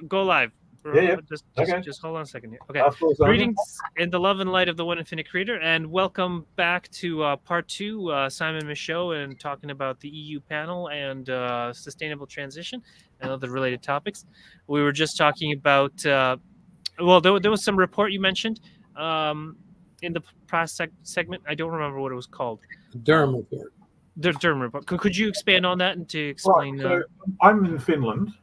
go live. Yeah. Just Okay. hold on a second here. Okay. After all, Sonia. Greetings in the love and light of the one infinite creator, and welcome back to part two. Simon Michaux and talking about the EU panel and sustainable transition and other related topics. We were just talking about. Well, there was some report you mentioned in the past segment. I don't remember what it was called. Durham report. The Durham report. Could you expand on that and to explain? Right, so I'm in Finland,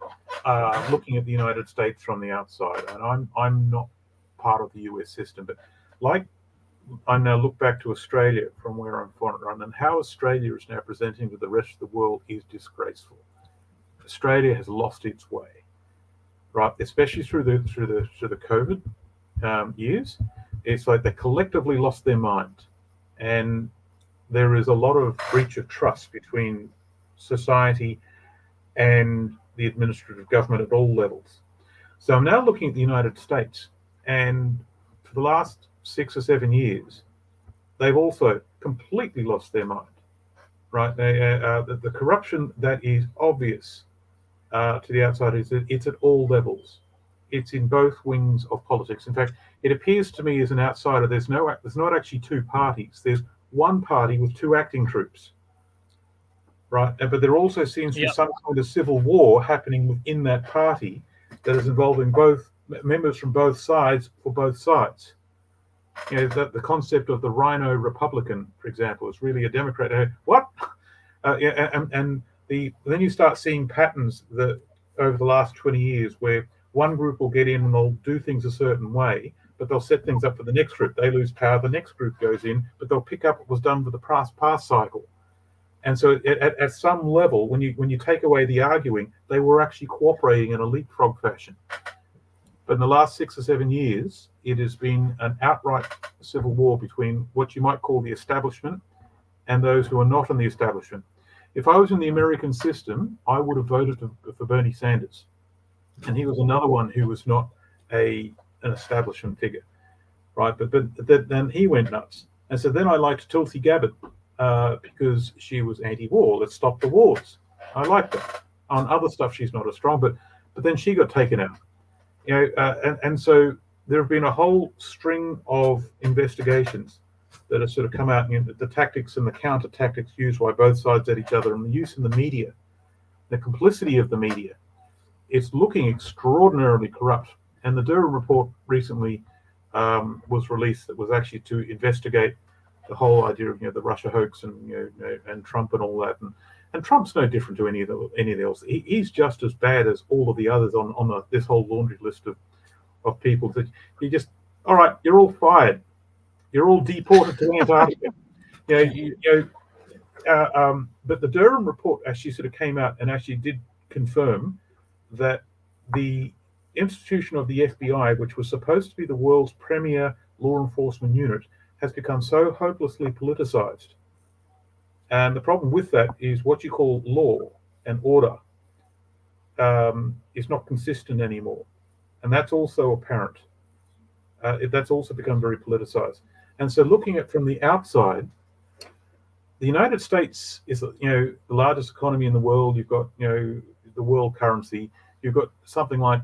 looking at the United States from the outside, and I'm not part of the US system, but like I now look back to Australia from where I'm from, and how Australia is now presenting to the rest of the world is disgraceful. Australia has lost its way, right? Especially through the COVID years. It's like they collectively lost their mind, and there is a lot of breach of trust between society and the administrative government at all levels. So I'm now looking at the United States, and for the last 6 or 7 years, they've also completely lost their mind, right? The corruption that is obvious to the outside is that it's at all levels. It's in both wings of politics. In fact, it appears to me as an outsider, there's not actually two parties. There's one party with two acting troops, right? But there also seems to be some kind of civil war happening within that party that is involving both members from both sides for both sides. You know, the concept of the Rhino Republican, for example, is really a Democrat. What? Then you start seeing patterns that over the last 20 years where one group will get in and they'll do things a certain way, but they'll set things up for the next group. They lose power, the next group goes in, but they'll pick up what was done with the past cycle. And so at some level, when you take away the arguing, they were actually cooperating in a leapfrog fashion. But in the last 6 or 7 years, it has been an outright civil war between what you might call the establishment and those who are not in the establishment. If I was in the American system, I would have voted for Bernie Sanders. And he was another one who was not an establishment figure, right? But then he went nuts. And so then I liked Tulsi Gabbard because she was anti-war. Let's stop the wars. I liked her. On other stuff, she's not as strong, but then she got taken out. You know, and so there have been a whole string of investigations that have sort of come out, and the tactics and the counter tactics used by both sides at each other, and the use in the media, the complicity of the media. It's looking extraordinarily corrupt. And the Durham report recently was released that was actually to investigate the whole idea of the Russia hoax and and Trump and all that. And Trump's no different to any of the else. He's just as bad as all of the others on this whole laundry list of people that he just, all right, you're all fired. You're all deported to Antarctica. But the Durham report actually sort of came out and actually did confirm that the institution of the FBI, which was supposed to be the world's premier law enforcement unit, has become so hopelessly politicized. And the problem with that is what you call law and order is not consistent anymore. And that's also apparent. That's also become very politicized. And so looking at from the outside, the United States is the largest economy in the world. You've got the world currency. You've got something like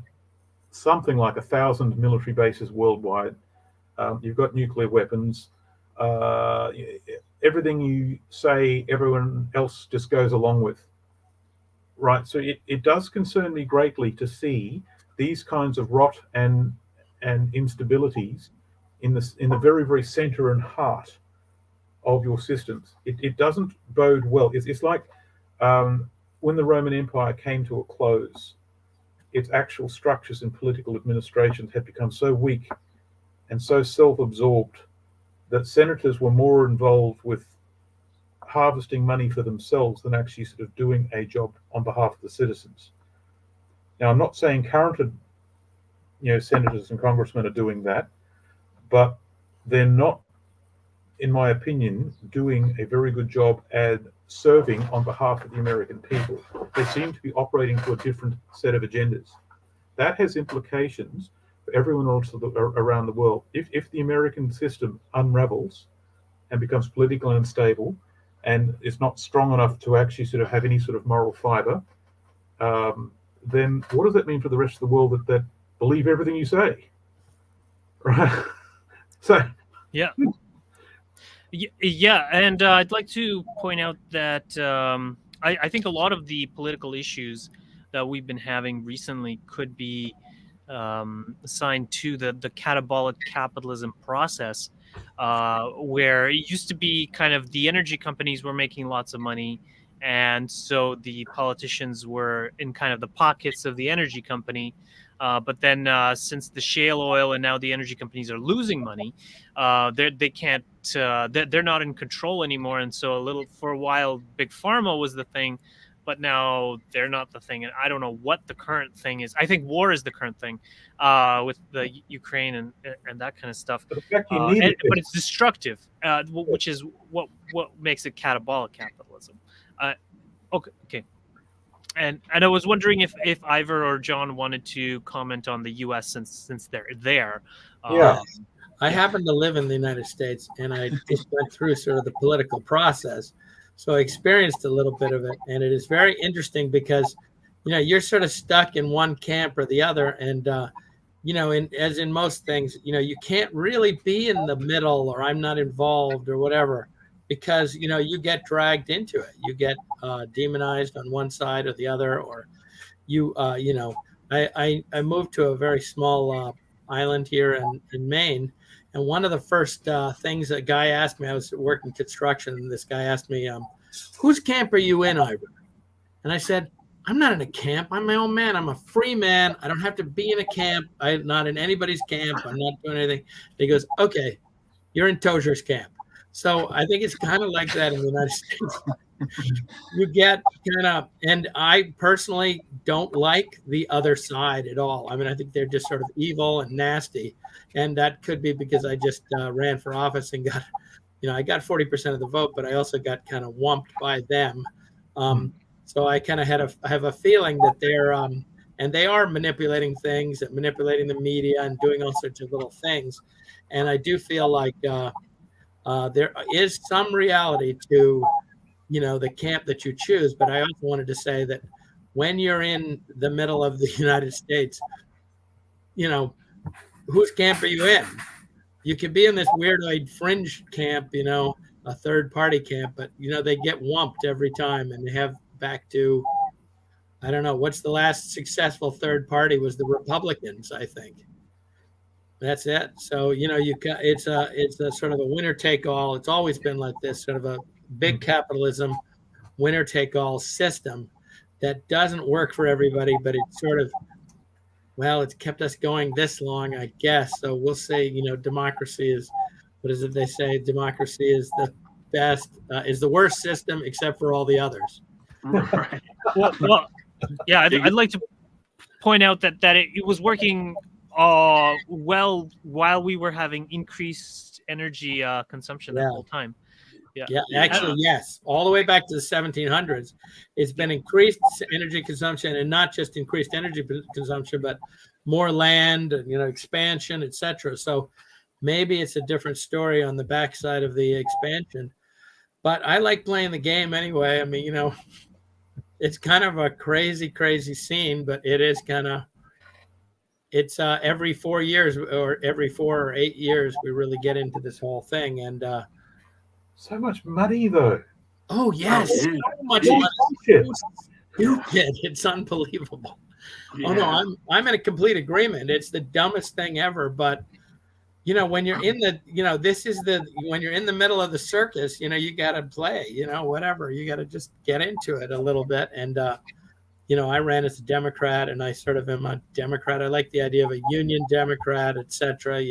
1,000 military bases worldwide. You've got nuclear weapons. Everything you say, everyone else just goes along with. Right. So it does concern me greatly to see these kinds of rot and instabilities in the very, very center and heart of your systems. It doesn't bode well. It's like when the Roman Empire came to a close, its actual structures and political administrations had become so weak and so self-absorbed that senators were more involved with harvesting money for themselves than actually sort of doing a job on behalf of the citizens. Now, I'm not saying current senators and congressmen are doing that, but they're not, in my opinion, doing a very good job at serving on behalf of the American people. They seem to be operating to a different set of agendas. That has implications for everyone else around the world. If the American system unravels and becomes politically unstable and is not strong enough to actually sort of have any sort of moral fiber, then what does that mean for the rest of the world that believe everything you say? Right? So Yeah. Yeah, and I'd like to point out that I think a lot of the political issues that we've been having recently could be assigned to the catabolic capitalism process, where it used to be kind of the energy companies were making lots of money, and so the politicians were in kind of the pockets of the energy company. But then, since the shale oil and now the energy companies are losing money, they can't. They're not in control anymore, and so for a while, big pharma was the thing, but now they're not the thing. And I don't know what the current thing is. I think war is the current thing, with the Ukraine and that kind of stuff. the fact you need But it's destructive, which is what makes it catabolic capitalism. Okay. And I was wondering if Ivor or John wanted to comment on the U.S. since they're there. Yeah. I happen to live in the United States, and I just went through sort of the political process, so I experienced a little bit of it, and it is very interesting because, you're sort of stuck in one camp or the other, and as in most things, you can't really be in the middle, or I'm not involved, or whatever, because you get dragged into it. You get demonized on one side or the other, or I moved to a very small island here in Maine. And one of the first things a guy asked me, I was working construction, and this guy asked me, whose camp are you in, Ivor? And I said, I'm not in a camp. I'm my own man. I'm a free man. I don't have to be in a camp. I'm not in anybody's camp. I'm not doing anything. And he goes, okay, you're in Tozer's camp. So I think it's kind of like that in the United States. You get kind of, and I personally don't like the other side at all. I mean, I think they're just sort of evil and nasty. And that could be because I just ran for office and got, I got 40% of the vote, but I also got kind of whumped by them. So I kind of have a feeling that they're, and they are manipulating things and manipulating the media and doing all sorts of little things. And I do feel like there is some reality to, the camp that you choose. But I also wanted to say that when you're in the middle of the United States, whose camp are you in? You can be in this weird fringe camp, a third party camp, but they get whumped every time, and they have back to, I don't know, what's the last successful third party was the Republicans, I think. That's it. So, it's a sort of a winner take all. It's always been like this, sort of a big capitalism, winner take all system that doesn't work for everybody, but it's sort of, well, it's kept us going this long, I guess. So we'll say, democracy is, what is it they say? Democracy is the best, is the worst system except for all the others. Right. Well, yeah, I'd like to point out that it was working well while we were having increased energy consumption the whole time. Yeah, actually, yes. All the way back to the 1700s, it's been increased energy consumption, and not just increased energy consumption, but more land, expansion, etc. So maybe it's a different story on the backside of the expansion. But I like playing the game anyway. I mean, it's kind of a crazy, crazy scene, but it is kind of, it's every 4 years or every 4 or 8 years, we really get into this whole thing. And so much money, though. Oh, yes. So much money. Stupid. It's unbelievable. Yeah. Oh, no, I'm in a complete agreement. It's the dumbest thing ever. But, when you're in the, when you're in the middle of the circus, you got to play, whatever. You got to just get into it a little bit. And, I ran as a Democrat, and I sort of am a Democrat. I like the idea of a union Democrat, et cetera.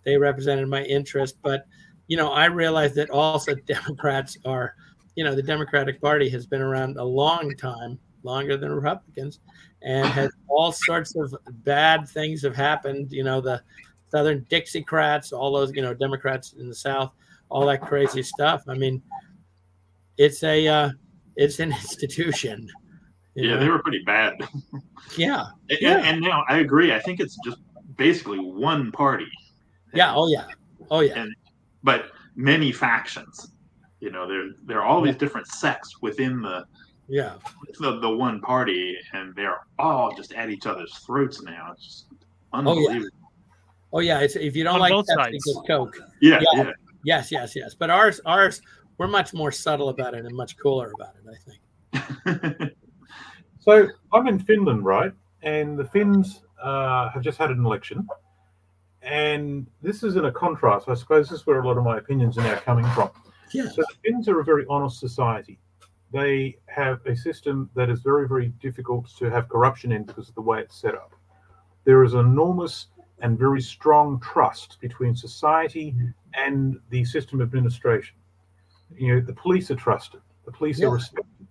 They represented my interest. But, I realized that also Democrats are, the Democratic Party has been around a long time, longer than Republicans, and has all sorts of bad things have happened. The Southern Dixiecrats, all those, Democrats in the South, all that crazy stuff. I mean, it's an institution. Yeah, they were pretty bad. Yeah. And now I agree. I think it's just basically one party. Yeah. Oh, yeah. But many factions. There are all these different sects within Yeah. It's the one party, and they're all just at each other's throats now. It's just Oh, unbelievable. Oh yeah, it's if you don't On like both Pepsi, sides. get Coke. Yeah, Yeah. Yes. But ours, we're much more subtle about it and much cooler about it, I think. yeah. So I'm in Finland, right? And the Finns have just had an election. And this is in a contrast. I suppose this is where a lot of my opinions are now coming from. Yeah. So the Finns are a very honest society. They have a system that is very, very difficult to have corruption in because of the way it's set up. There is an enormous and very strong trust between society and the system administration. The police are trusted. The police are respected.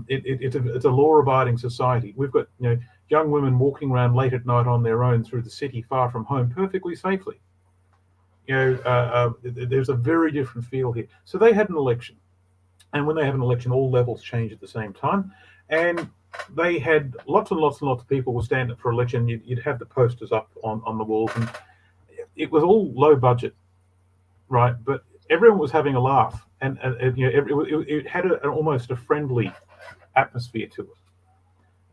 It's a law-abiding society. We've got young women walking around late at night on their own through the city, far from home, perfectly safely. There's a very different feel here. So they had an election, and when they have an election, all levels change at the same time. And they had lots and lots and lots of people will stand up for election. You'd have the posters up on the walls, and it was all low budget, right? But everyone was having a laugh, and it had almost a friendly atmosphere to it.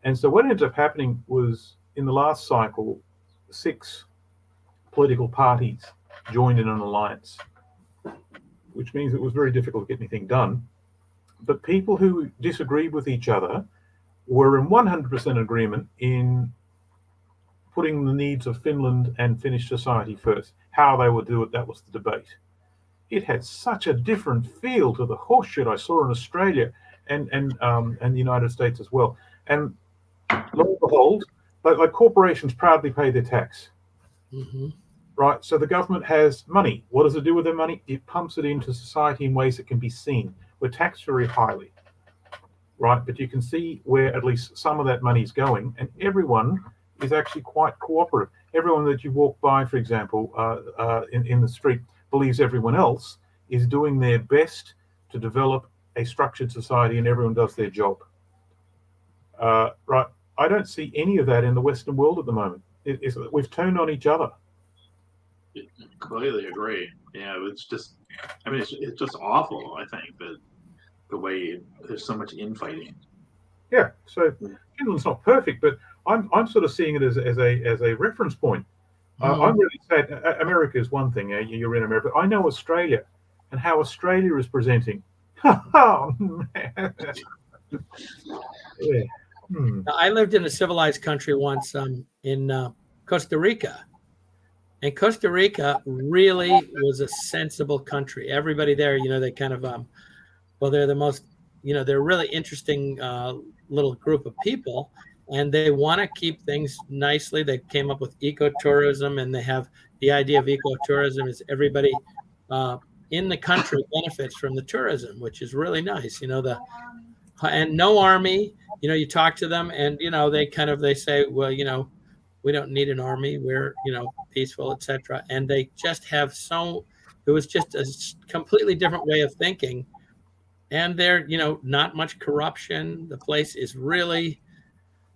And so what ended up happening was in the last cycle, 6 political parties joined in an alliance, which means it was very difficult to get anything done. But people who disagreed with each other were in 100% agreement in putting the needs of Finland and Finnish society first. How they would do it, that was the debate. It had such a different feel to the horseshit I saw in Australia and the United States as well. And lo and behold, like corporations proudly pay their tax. Mm-hmm. Right, so the government has money. What does it do with their money? It pumps it into society in ways that can be seen. We're taxed very highly, right? But you can see where at least some of that money is going, and everyone is actually quite cooperative. Everyone that you walk by, for example, in the street, believes everyone else is doing their best to develop a structured society, and everyone does their job. Right, I don't see any of that in the Western world at the moment. We've turned on each other. Completely agree. Yeah, it's just, it's just awful. I think that the way there's so much infighting. Yeah, so Finland's not perfect, but I'm sort of seeing it as a reference point. I'm really sad. America is one thing. You're in America. I know Australia and how Australia is presenting. Oh man. Yeah. I lived in a civilized country once in Costa Rica. And Costa Rica really was a sensible country. Everybody there, they kind of, they're the most, they're a really interesting little group of people, and they want to keep things nicely. They came up with ecotourism, and they have the idea of ecotourism is everybody in the country benefits from the tourism, which is really nice. And no army. You talk to them, and they say, well, we don't need an army. We're, peaceful, etc. And they just have it was just a completely different way of thinking. And there, not much corruption. The place is really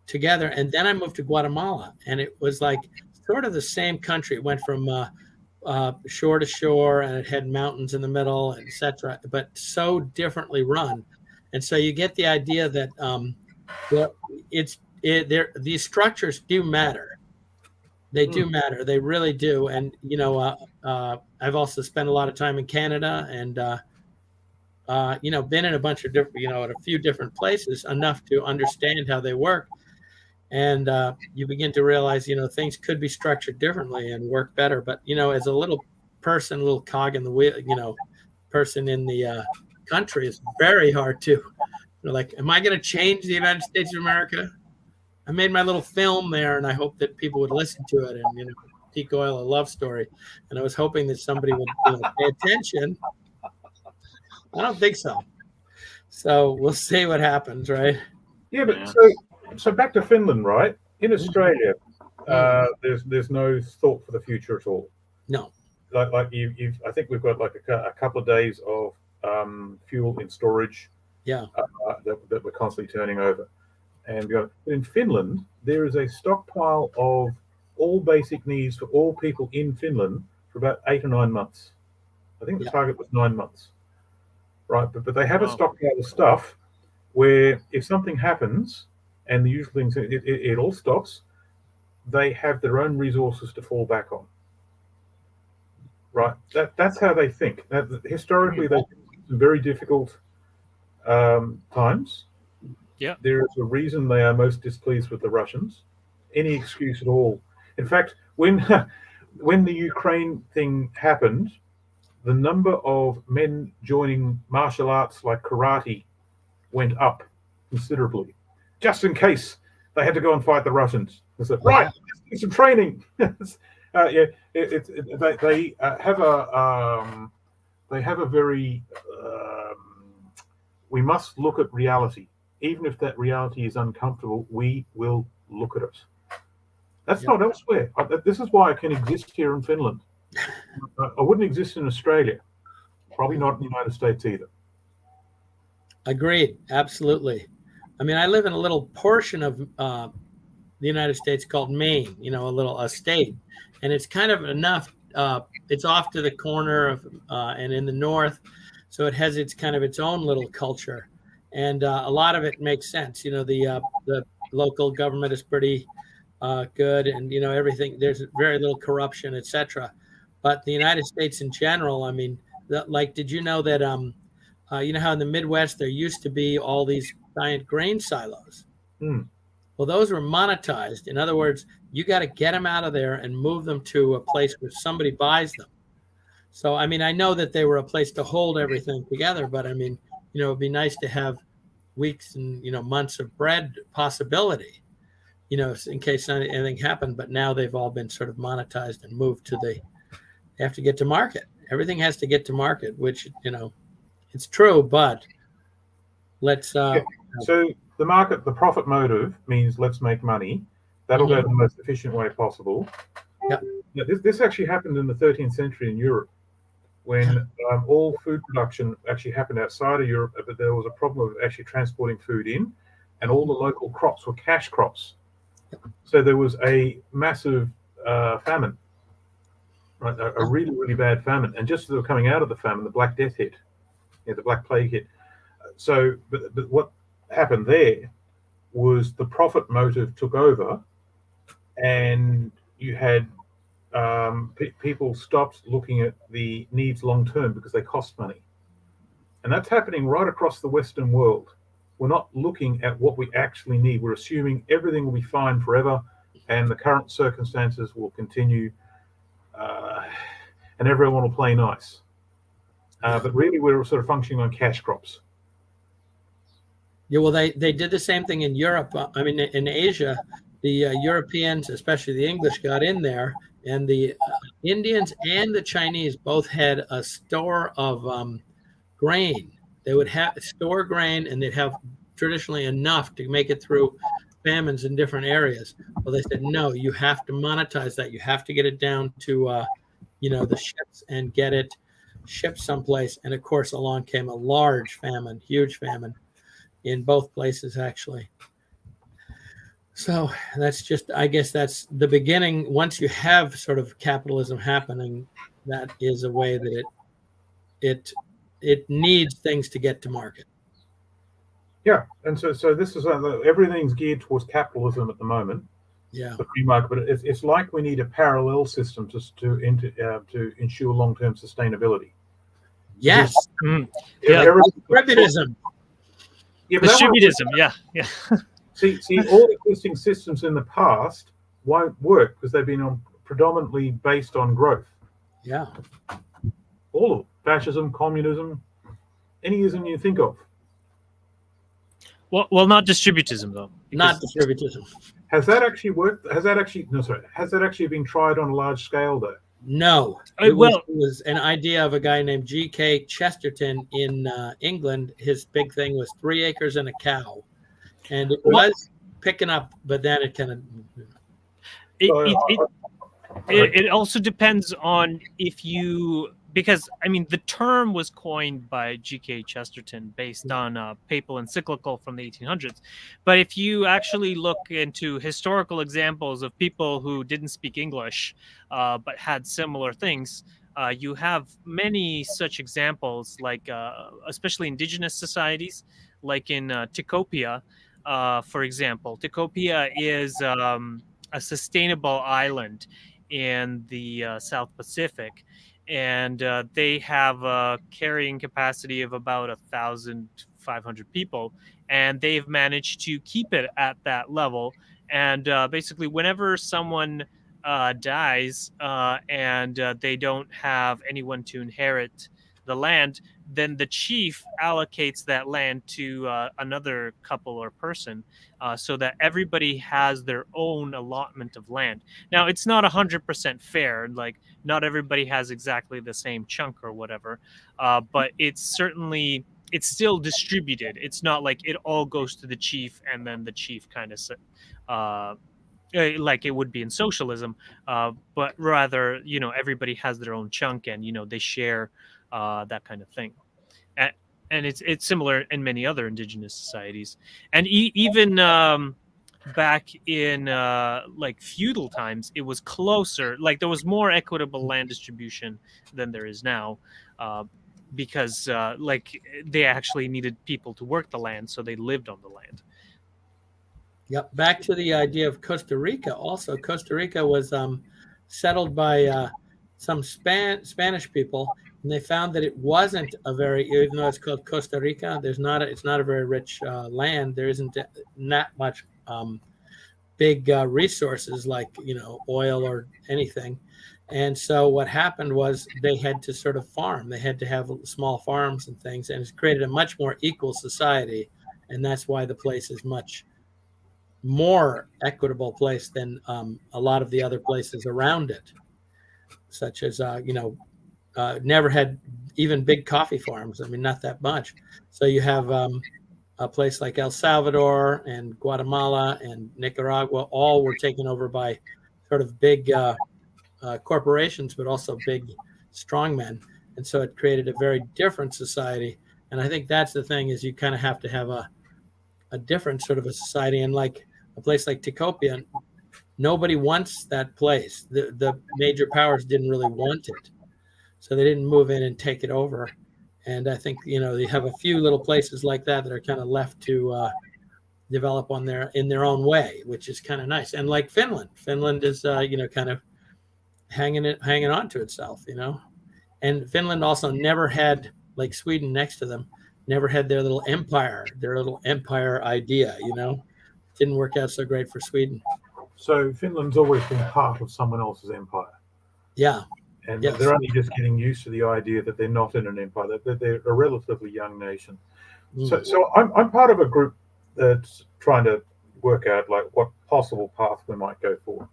together. And then I moved to Guatemala, and it was like sort of the same country. It went from shore to shore, and it had mountains in the middle, etc. But so differently run. And so you get the idea that these structures do matter. They do matter. They really do. And, I've also spent a lot of time in Canada and, been in a bunch of different, at a few different places enough to understand how they work. And you begin to realize, things could be structured differently and work better. But, as a little person, little cog in the wheel, person in the country, it's very hard to, like, am I going to change the United States of America? I made my little film there, and I hope that people would listen to it and, peak oil a love story. And I was hoping that somebody would pay attention. I don't think so. So we'll see what happens, right? Yeah, but so back to Finland, right? In Australia, there's no thought for the future at all. No. Like I think we've got like a couple of days of fuel in storage. Yeah. That we're constantly turning over. And in Finland, there is a stockpile of all basic needs for all people in Finland for about 8 or 9 months. I think the target was 9 months, right? But they have a stockpile of stuff where if something happens and the usual things, it all stops, they have their own resources to fall back on. Right? That's how they think. Historically, they think some very difficult times. Yeah. There is a reason they are most displeased with the Russians. Any excuse at all. In fact, when the Ukraine thing happened, the number of men joining martial arts like karate went up considerably, just in case they had to go and fight the Russians. They said, right, let's do some training. Yeah, they have a very. We must look at reality, even if that reality is uncomfortable. We will look at it. That's not elsewhere. This is why I can exist here in Finland. I wouldn't exist in Australia. Probably not in the United States either. Agreed. Absolutely. I mean, I live in a little portion of the United States called Maine, a state. And it's kind of enough. It's off to the corner of and in the north. So it has its own little culture. And a lot of it makes sense. The local government is pretty good, and everything. There's very little corruption, etc. But the United States in general, I mean, did you know that you know how in the Midwest there used to be all these giant grain silos? Well, those were monetized. In other words, you got to get them out of there and move them to a place where somebody buys them. So, I mean, I know that they were a place to hold everything together, but I mean, it'd be nice to have weeks and months of bread possibility, in case anything happened. But now they've all been sort of monetized and moved to they have to get to market. Everything has to get to market, which it's true. But let's. So the market, the profit motive means let's make money. That'll go the most efficient way possible. Yep. Now, this actually happened in the 13th century in Europe, when all food production actually happened outside of Europe, but there was a problem of actually transporting food in, and all the local crops were cash crops. So there was a massive famine, right? A really, really bad famine. And just as they were coming out of the famine, the Black Death hit, the Black Plague hit. So, but what happened there was the profit motive took over, and you had people stopped looking at the needs long term because they cost money. And that's happening right across the Western world. We're not looking at what we actually need. We're assuming everything will be fine forever and the current circumstances will continue and everyone will play nice. But really, we're sort of functioning on cash crops. Yeah, well, they did the same thing in Europe. I mean, in Asia, the Europeans, especially the English, got in there, and the Indians and the Chinese both had a store of grain. They would store grain, and they'd have traditionally enough to make it through famines in different areas. Well, they said, no, you have to monetize that. You have to get it down to, the ships and get it shipped someplace. And of course, along came a large famine, huge famine in both places, actually. So that's just, I guess that's the beginning. Once you have sort of capitalism happening, that is a way that it needs things to get to market. Yeah, and so this is everything's geared towards capitalism at the moment. Yeah, the free market, but it's like we need a parallel system to ensure long-term sustainability. Yes, distributism. Distributism, yeah. See, all existing systems in the past won't work because they've been predominantly based on growth. Yeah, all of it. Fascism, communism, any ism you think of. Well, not distributism though. Not distributism. Has that actually worked? Has that actually been tried on a large scale though? No. It was an idea of a guy named G.K. Chesterton in England. His big thing was 3 acres and a cow. And it was picking up, but then it kind of... It also depends on if you... Because, I mean, the term was coined by G.K. Chesterton based on a papal encyclical from the 1800s. But if you actually look into historical examples of people who didn't speak English but had similar things, you have many such examples, like especially indigenous societies like in Tikopia, for example. Tikopia is a sustainable island in the South Pacific, and they have a carrying capacity of about 1,500 people, and they've managed to keep it at that level. And basically, whenever someone dies and they don't have anyone to inherit the land, then the chief allocates that land to another couple or person, so that everybody has their own allotment of land. Now, it's not 100% fair. Like, not everybody has exactly the same chunk or whatever, but it's still distributed. It's not like it all goes to the chief and then the chief kind of like it would be in socialism, but rather, everybody has their own chunk, and they share that kind of thing. And, and it's similar in many other indigenous societies, and even back in like feudal times, it was closer. Like, there was more equitable land distribution than there is now, because like they actually needed people to work the land, so they lived on the land. Yep. Back to the idea of Costa Rica. Also, Costa Rica was settled by some Spanish people, and they found that it wasn't a very, even though it's called Costa Rica, it's not a very rich land. There isn't that much big resources like oil or anything. And so what happened was they had to sort of farm. They had to have small farms and things, and it's created a much more equal society. And that's why the place is much more equitable place than a lot of the other places around it, such as never had even big coffee farms. I mean, not that much. So you have a place like El Salvador and Guatemala and Nicaragua, all were taken over by sort of big corporations, but also big strongmen. And so it created a very different society. And I think that's the thing, is you kind of have to have a different sort of a society. And like a place like Tikopia, nobody wants that place. The major powers didn't really want it, so they didn't move in and take it over. And I think they have a few little places like that are kind of left to develop in their own way, which is kind of nice. And like Finland is kind of hanging on to itself, And Finland also never had, like Sweden next to them, never had their little empire idea, Didn't work out so great for Sweden. So Finland's always been part of someone else's empire. Yeah. And yes. They're only just getting used to the idea that they're not in an empire, that they're a relatively young nation. Mm. So I'm part of a group that's trying to work out like what possible path we might go for.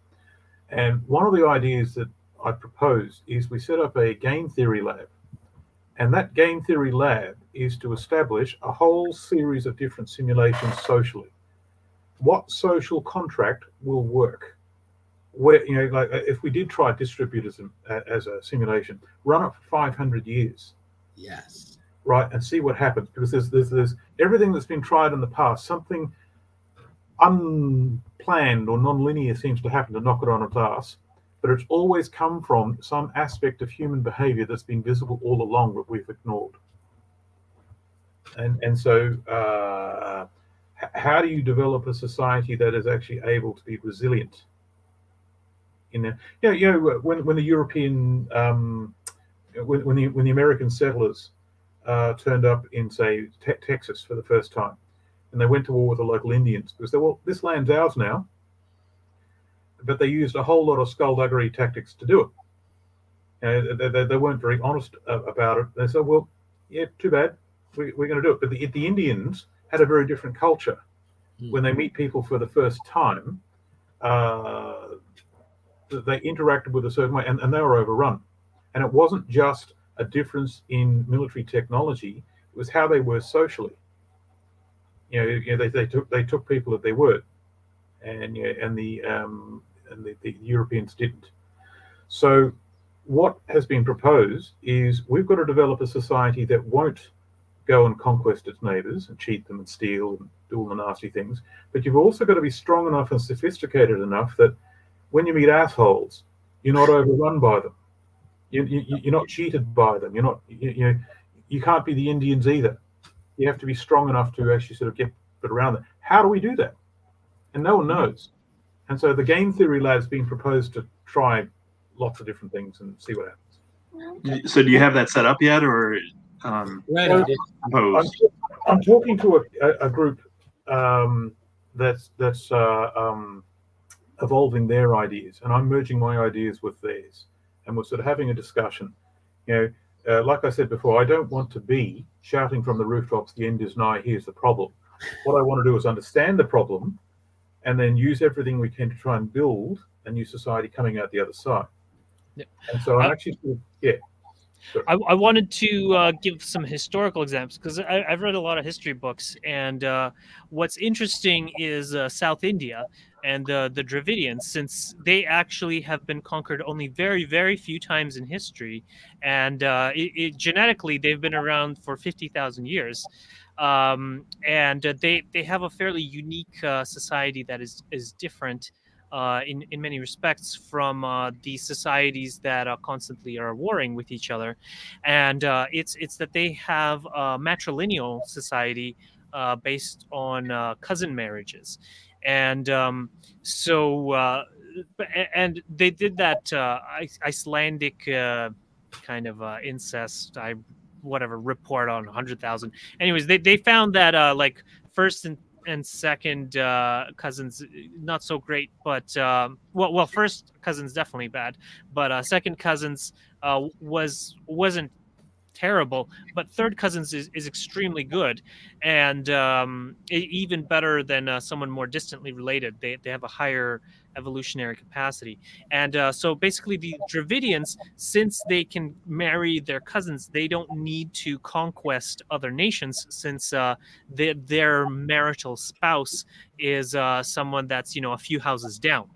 And one of the ideas that I proposed is we set up a game theory lab. And that game theory lab is to establish a whole series of different simulations socially. What social contract will work? Where, like if we did try distributism as a simulation, run it for 500 years. Yes. Right, and see what happens, because there's everything that's been tried in the past, something unplanned or non-linear seems to happen to knock it on its ass. But it's always come from some aspect of human behavior that's been visible all along that we've ignored. And so how do you develop a society that is actually able to be resilient? When the European, when the American settlers turned up in, say, Texas for the first time, and they went to war with the local Indians because they, well, this land's ours now. But they used a whole lot of skullduggery tactics to do it. They weren't very honest about it. They said, well, yeah, too bad. We're going to do it. But the Indians had a very different culture. When they meet people for the first time, they interacted with a certain way, and they were overrun. And it wasn't just a difference in military technology; it was how they were socially. They took people at their word, and the Europeans didn't. So what has been proposed is we've got to develop a society that won't go and conquest its neighbors and cheat them and steal and do all the nasty things. But you've also got to be strong enough and sophisticated enough that when you meet assholes, you're not overrun by them. You're not cheated by them. You can't be the Indians either. You have to be strong enough to actually sort of get it around that. How do we do that? And no one knows. And so the game theory lab's been proposed to try lots of different things and see what happens. So do you have that set up yet, or Right So- idea. proposed? I'm talking to a group that's evolving their ideas, and I'm merging my ideas with theirs, and we're sort of having a discussion. Like I said before, I don't want to be shouting from the rooftops, "The end is nigh, here's the problem." What I want to do is understand the problem, and then use everything we can to try and build a new society coming out the other side. Yeah. And so I'm actually, I wanted to give some historical examples because I've read a lot of history books, and what's interesting is South India and the Dravidians, since they actually have been conquered only very, very few times in history, and genetically they've been around for 50,000 years, and they have a fairly unique society that is different. In many respects from the societies that constantly are warring with each other, and it's that they have a matrilineal society based on cousin marriages, and and they did that Icelandic kind of incest whatever report on 100,000. Anyways, they found that like first and second cousins not so great, but well first cousins definitely bad, but second cousins wasn't terrible, but third cousins is extremely good, and even better than someone more distantly related. They have a higher evolutionary capacity, and so basically the Dravidians, since they can marry their cousins, they don't need to conquest other nations, since their marital spouse is someone that's a few houses down.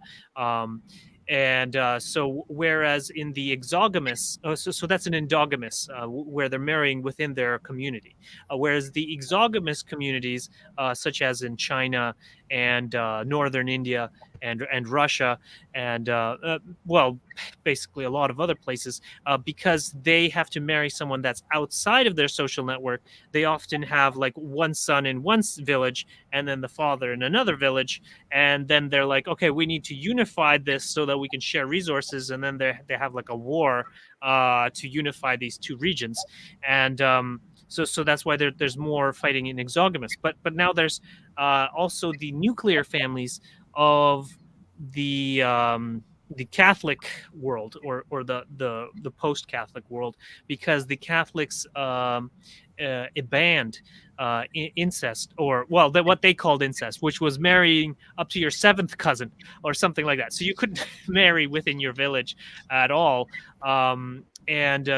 And so whereas in the exogamous, so that's an endogamous, where they're marrying within their community, whereas the exogamous communities, such as in China and northern India and Russia and well, basically a lot of other places, because they have to marry someone that's outside of their social network, they often have like one son in one village and then the father in another village, and then they're like, okay, we need to unify this so that we can share resources, and then they have like a war to unify these two regions, and so that's why there's more fighting in exogamous, but now there's also the nuclear families of the Catholic world, or the post-Catholic world, because the Catholics banned incest, or well, what they called incest, which was marrying up to your seventh cousin or something like that. So you couldn't marry within your village at all, and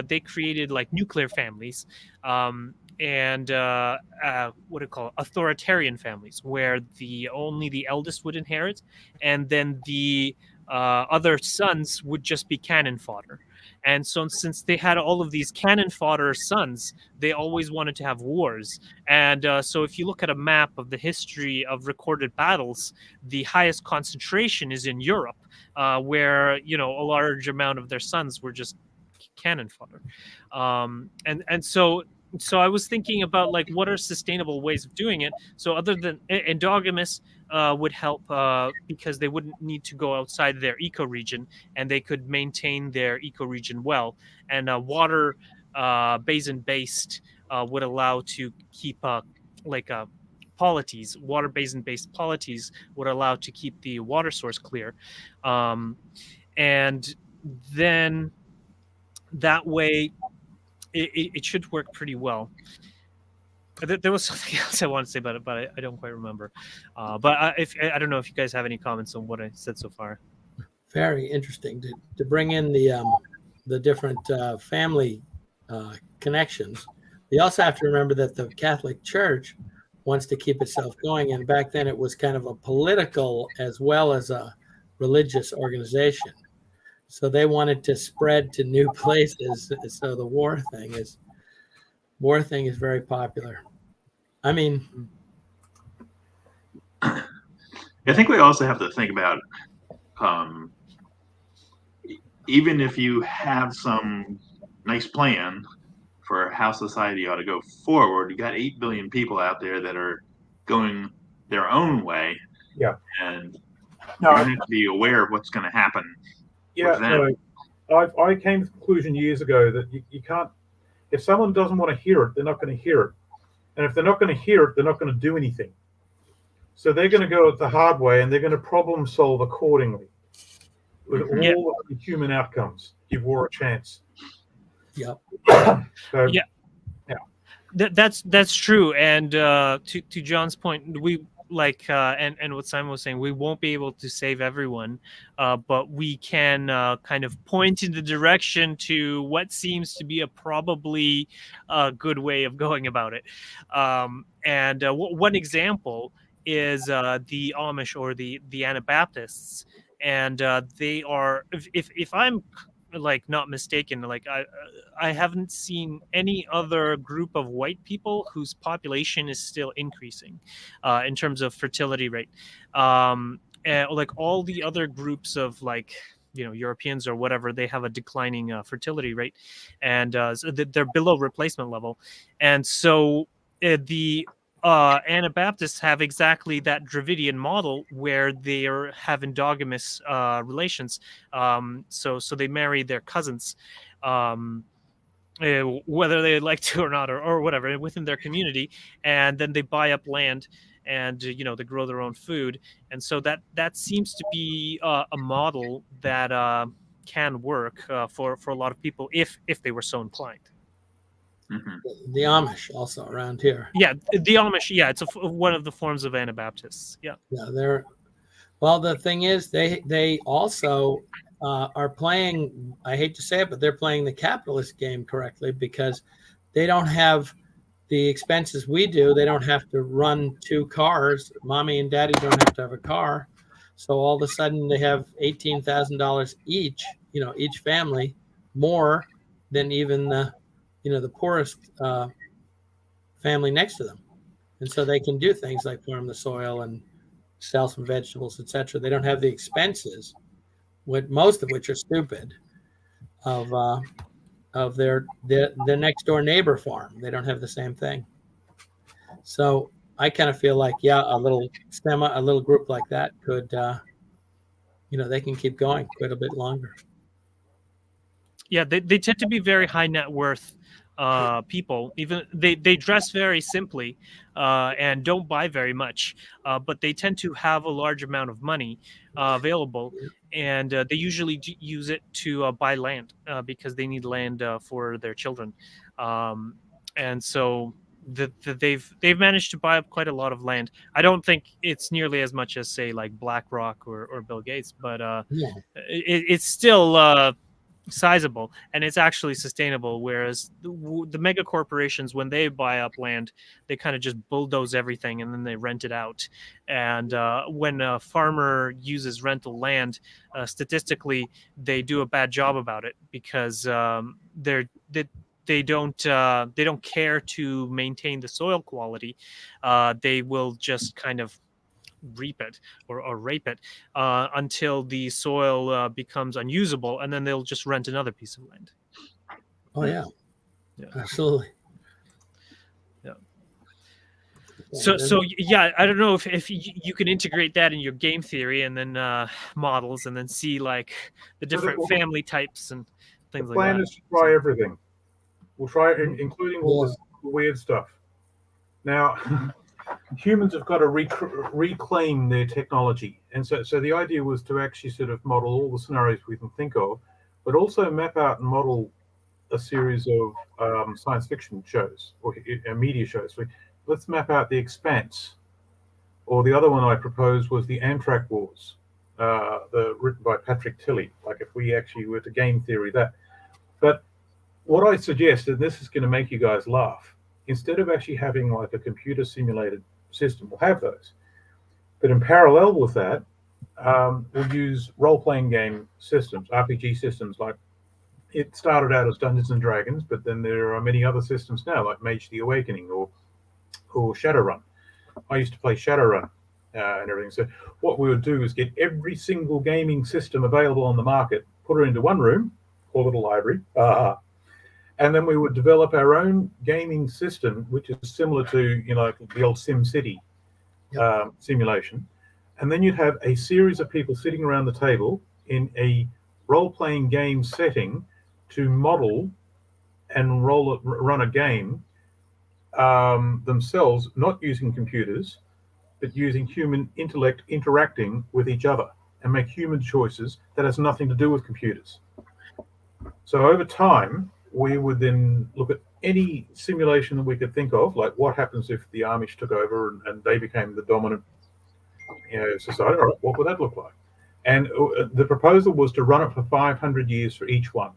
they created like nuclear families. And what do you call it? Authoritarian families, where only the eldest would inherit, and then the other sons would just be cannon fodder. And so, since they had all of these cannon fodder sons, they always wanted to have wars. And so, if you look at a map of the history of recorded battles, the highest concentration is in Europe, where a large amount of their sons were just cannon fodder. And so I was thinking about like what are sustainable ways of doing it. So other than endogamous would help because they wouldn't need to go outside their ecoregion, and they could maintain their ecoregion well. And water basin based would allow to keep polities. Water basin based polities would allow to keep the water source clear, and then that way it should work pretty well. There was something else I wanted to say about it, but I don't quite remember. But I don't know if you guys have any comments on what I said so far. Very interesting to bring in the different family connections. You also have to remember that the Catholic Church wants to keep itself going, and back then it was kind of a political as well as a religious organization. So they wanted to spread to new places. So the war thing is very popular. I mean, I think we also have to think about even if you have some nice plan for how society ought to go forward. You got 8 billion people out there that are going their own way. Yeah. And No, you have to be aware of what's going to happen yeah, with them. no, I came to the conclusion years ago that you can't, if someone doesn't want to hear it, they're not going to hear it. And if they're not going to hear it, they're not going to do anything. So they're going to go the hard way, and they're going to problem solve accordingly with all of the human outcomes. Give war a chance. Yep. So, Yeah. That's true. And to John's point, we like and what Simon was saying, we won't be able to save everyone, but we can kind of point in the direction to what seems to be a probably good way of going about it. And one example is the Amish or the Anabaptists, and they are, if I'm like not mistaken, like I haven't seen any other group of white people whose population is still increasing in terms of fertility rate. And like all the other groups of like, you know, Europeans or whatever, they have a declining fertility rate, and so they're below replacement level. And so the Anabaptists have exactly that Dravidian model where they have endogamous relations. So they marry their cousins, whether they like to or not, or whatever, within their community, and then they buy up land, and you know, they grow their own food. And so that seems to be a model that can work for a lot of people if they were so inclined. Mm-hmm. The Amish also around here. Yeah, the Amish. Yeah, it's one of the forms of Anabaptists. Yeah. Yeah, they're, well, the thing is, they also are playing, I hate to say it, but they're playing the capitalist game correctly, because they don't have the expenses we do. They don't have to run 2 cars. Mommy and daddy don't have to have a car. So all of a sudden they have $18,000 each, you know, each family, more than even the, you know, the poorest family next to them. And so they can do things like farm the soil and sell some vegetables, etc. They don't have the expenses, most of which are stupid, of their next door neighbor farm. They don't have the same thing. So I kind of feel like, yeah, a little group like that could, you know, they can keep going quite a bit longer. Yeah, they tend to be very high net worth people. Even they dress very simply and don't buy very much, but they tend to have a large amount of money available, and they usually use it to buy land because they need land for their children, and so they've managed to buy up quite a lot of land. I don't think it's nearly as much as say like BlackRock or Bill Gates, but it's still sizable, and it's actually sustainable. Whereas the mega corporations, when they buy up land, they kind of just bulldoze everything and then they rent it out. And when a farmer uses rental land, statistically, they do a bad job about it, because they don't care to maintain the soil quality. They will just kind of reap it or rape it until the soil becomes unusable, and then they'll just rent another piece of land. Oh yeah, yeah, absolutely. Yeah. So yeah, I don't know if you can integrate that in your game theory and then models, and then see like the different family types and things like that. The plan is to try everything. We'll try, including all this weird stuff. Now, humans have got to reclaim their technology, and so the idea was to actually sort of model all the scenarios we can think of, but also map out and model a series of science fiction shows or media shows. Let's map out The Expanse, or the other one I proposed was the Amtrak Wars, written by Patrick Tilley. Like if we actually were to game theory that. But what I suggest, and this is going to make you guys laugh, instead of actually having like a computer simulated system, we'll have those. But in parallel with that, we'll use role-playing game systems, RPG systems. Like it started out as Dungeons and Dragons, but then there are many other systems now, like Mage the Awakening or Shadowrun. I used to play Shadowrun and everything. So what we would do is get every single gaming system available on the market, put it into one room, call it a library, And then we would develop our own gaming system, which is similar to, like the old Sim City simulation. And then you'd have a series of people sitting around the table in a role-playing game setting to model and run a game themselves, not using computers, but using human intellect interacting with each other, and make human choices that has nothing to do with computers. So over time, we would then look at any simulation that we could think of, like what happens if the Amish took over and they became the dominant society. All right, what would that look like? And the proposal was to run it for 500 years for each one.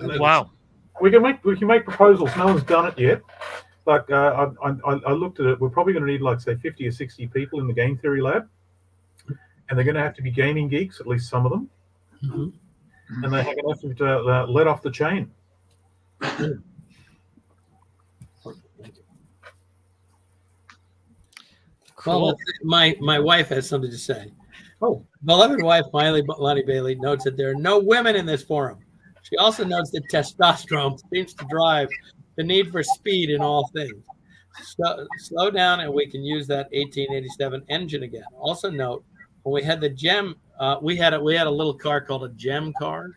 Wow. We can make proposals. No one's done it yet. Like I looked at it. We're probably going to need, like, say, 50 or 60 people in the game theory lab, and they're going to have to be gaming geeks, at least some of them, and they're going to have to let off the chain. Cool. Well, my wife has something to say. Oh, Beloved wife, Lonnie Bailey, notes that there are no women in this forum. She also notes that testosterone seems to drive the need for speed in all things. Slow down, and we can use that 1887 engine again. Also note, when we had the Gem, we had a little car called a Gem car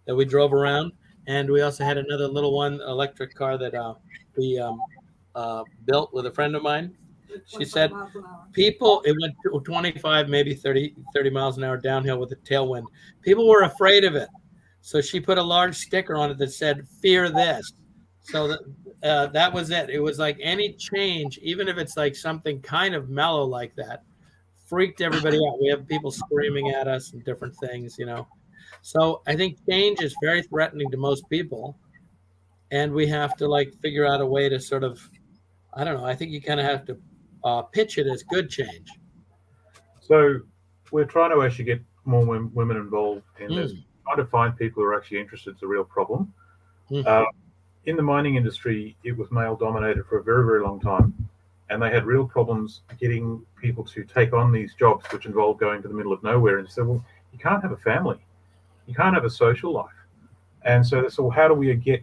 that we drove around, and we also had another little one, electric car that we built with a friend of mine. She said people, it went 25, maybe 30 miles an hour downhill with a tailwind. People were afraid of it. So she put a large sticker on it that said, "Fear this." So that was it. It was like any change, even if it's like something kind of mellow like that, freaked everybody out. We have people screaming at us and different things, So I think change is very threatening to most people. And we have to, like, figure out a way to sort of, I don't know, I think you kind of have to pitch it as good change. So we're trying to actually get more women involved in this. Trying to find people who are actually interested is a real problem. In the mining industry, it was male dominated for a very, very long time, and they had real problems getting people to take on these jobs, which involved going to the middle of nowhere. And said, well, you can't have a family, you can't have a social life. And so they said, well, how do we get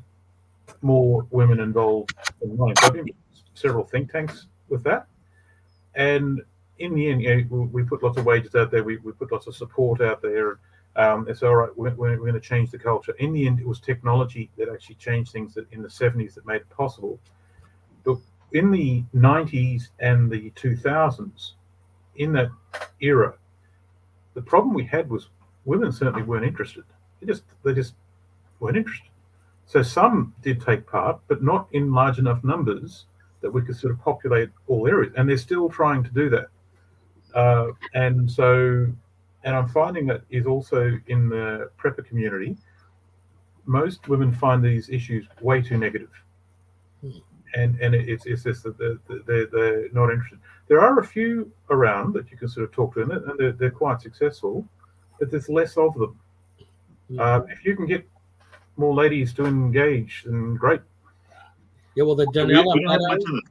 more women involved in mining? So I've been several think tanks with that. And in the end, we put lots of wages out there. We put lots of support out there. It's all right. We're going to change the culture. In the end, it was technology that actually changed things in the 70s that made it possible. But in the 90s and the 2000s, in that era, the problem we had was women certainly weren't interested. They just weren't interested. So some did take part, but not in large enough numbers that we could sort of populate all areas. And they're still trying to do that. And I'm finding that is also in the prepper community. Most women find these issues way too negative, and it's just that they're not interested. There are a few around that you can sort of talk to, and they're quite successful, but there's less of them. If you can get more ladies to engage, then great. Yeah, well, the Donella Meadows.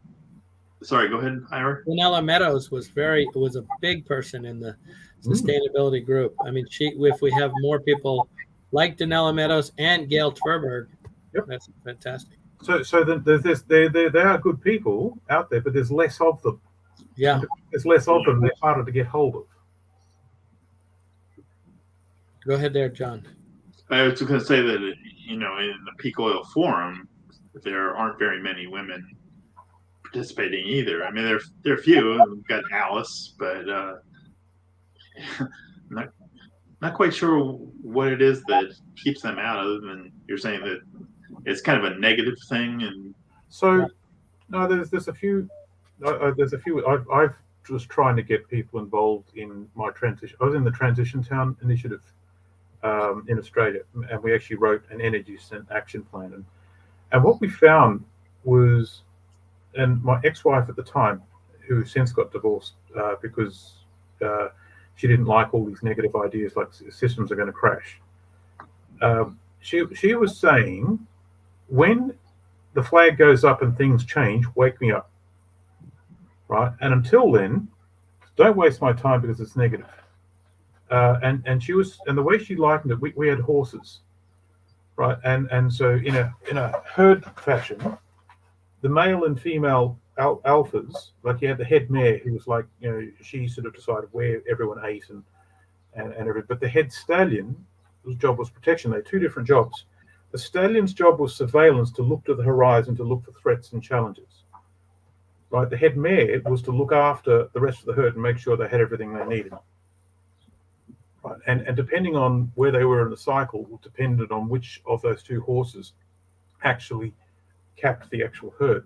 Sorry, go ahead, Ira. Donella Meadows was a big person in the sustainability group. I mean, if we have more people like Donella Meadows and Gail Tverberg, that's fantastic. So there's this. There are good people out there, but there's less of them. Yeah, there's less of them. They're harder to get hold of. Go ahead, there, John. I was just going to say that in the peak oil forum, there aren't very many women participating either. I mean, there are a few. We've got Alice, but not quite sure what it is that keeps them out. Other than you're saying that it's kind of a negative thing, and so no, there's a few. There's a few. I've just trying to get people involved in my transition. I was in the Transition Town Initiative in Australia, and we actually wrote an energy action plan. And what we found was, and my ex-wife at the time, who since got divorced because she didn't like all these negative ideas like systems are going to crash. She was saying, when the flag goes up and things change, wake me up. Right? And until then, don't waste my time because it's negative. and she was, and the way she likened it, we had horses, right? And so in a herd fashion, the male and female alphas, like you had the head mare who was like, she sort of decided where everyone ate and everything. But the head stallion, whose job was protection. They had two different jobs. The stallion's job was surveillance, to look to the horizon, to look for threats and challenges. Right, the head mare was to look after the rest of the herd and make sure they had everything they needed. Right, and depending on where they were in the cycle, depended on which of those two horses actually capped the actual herd.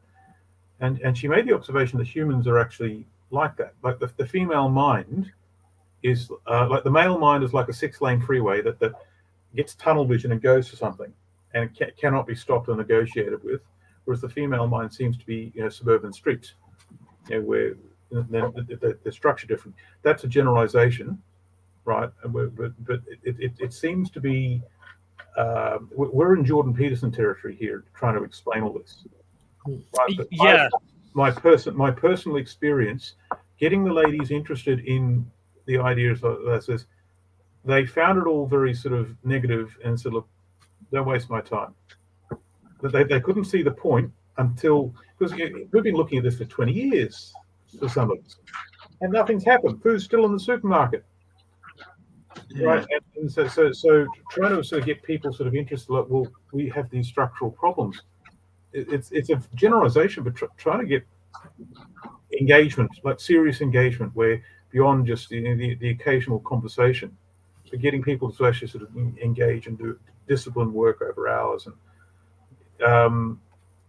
And she made the observation that humans are actually like that. Like the female mind is like the male mind is like a 6-lane freeway that gets tunnel vision and goes to something, and cannot be stopped or negotiated with. Whereas the female mind seems to be suburban streets, where they're structured different. That's a generalization, right? But it seems to be we're in Jordan Peterson territory here, trying to explain all this. Right? But Yeah. My personal experience, getting the ladies interested in the ideas of this, they found it all very sort of negative and said, look, don't waste my time. But they couldn't see the point until, because we've been looking at this for 20 years for some of us, and nothing's happened. Food's still in the supermarket. Yeah. Right, and so trying to sort of get people sort of interested, like, well, we have these structural problems. It's a generalization, but trying to get engagement, like serious engagement, where beyond just the occasional conversation, but getting people to actually sort of engage and do disciplined work over hours. And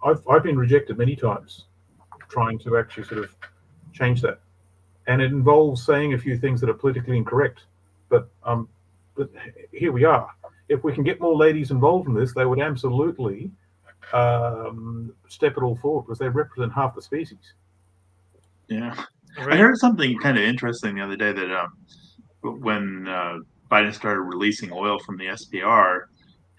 I've been rejected many times trying to actually sort of change that, and it involves saying a few things that are politically incorrect. But here we are. If we can get more ladies involved in this, they would absolutely step it all forward, because they represent half the species. Yeah. Right. I heard something kind of interesting the other day, that when Biden started releasing oil from the SPR,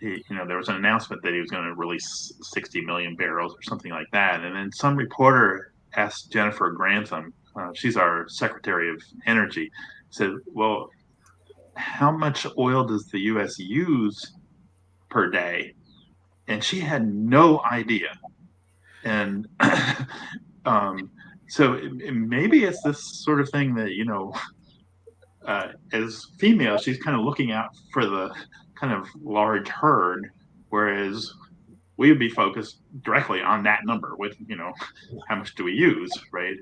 there was an announcement that he was going to release 60 million barrels or something like that. And then some reporter asked Jennifer Grantham, she's our Secretary of Energy, said, well, how much oil does the U.S. use per day? And she had no idea. And so maybe it's this sort of thing that, as females, she's kind of looking out for the kind of large herd, whereas we would be focused directly on that number with, how much do we use, right?